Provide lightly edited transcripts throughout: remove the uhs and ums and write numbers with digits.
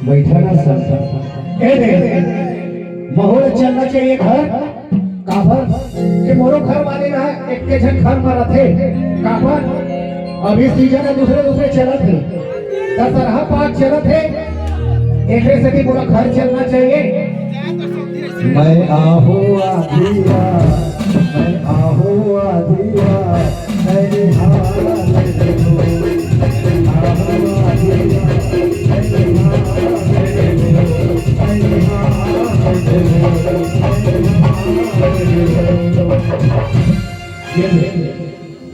बैठा ना सर माहौल चलना चाहिए घर काबर के मोरो घर वाले ना एक के जन घर में रहते काबर अभी सीजन है दूसरे चलत है दशहरा पाक चलत है एक से भी पूरा घर चलना चाहिए। मैं आहू आधिया मैं आहू आधिया मेरे हाल देखो आहू आधिया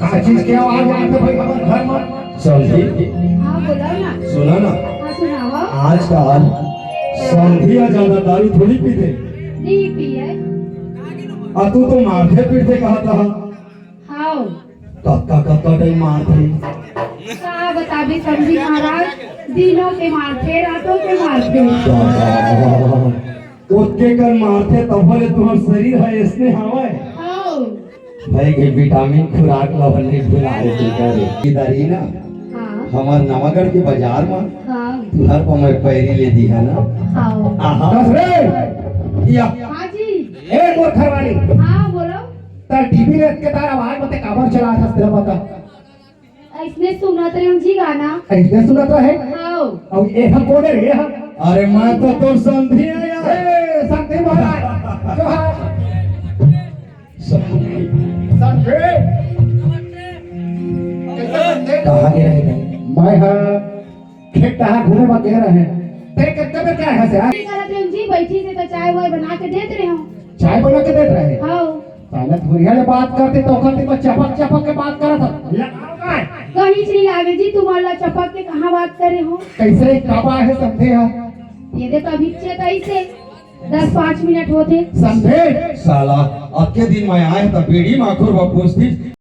कहा चीज के आवाज आते भाई हमारे घर में समझी हाँ बोलो ना। सुना ना हाँ सुनाओ। आजकल संधिया ज्यादा दारू थोड़ी पीते नहीं पिए। आ तू तो मारते पीटते कहा था हाँ कत्ता टाइम मारते का बताबी समझी महाराज दिनों के मारते रातों के मारते। उसके कर मारते तब तुम्हार शरीर है इसने हवाए हाँ भाई के विटामिन खुराक लवन नहीं भुलाए के करे इधर ही ना हाँ हमार नवागढ़ के बाजार में हाँ तुहर पर मैं पैरी ले दी है ना हाँ आहा दस रे या हाँ जी ए मोर घर वाली हाँ बोलो। तार टीवी रे के तार आवाज मते काबर चला था तेरा बता इसने सुनत रहे हूँ जी गाना। ऐसे सुनत रहे हाँ और ए हम कोने रे हम अरे मैं तो तोर संधी आया ए संते महाराज जोहार संते कहाँ गए रहे मैं हां खेत कहाँ घूमे में कह रहे हैं तेरे कत्ते में क्या है से करत रहे हूँ जी बैठी से तो चाय वाय बना के देते रहे हूँ। चाय बना के देत रहे हाँ पहले धुरिया ले बात करते तो करते में चपक के बात करत लगाओ काय कहीं से नहीं लागे जी तुम्हारा चपक के कहाँ बात करे हो। कैसे काबा है समझे हा ये देखो अभी से 10-5 मिनट होते समझे साला अब के दिन मैं आए तो बीड़ी माखुर व पूछती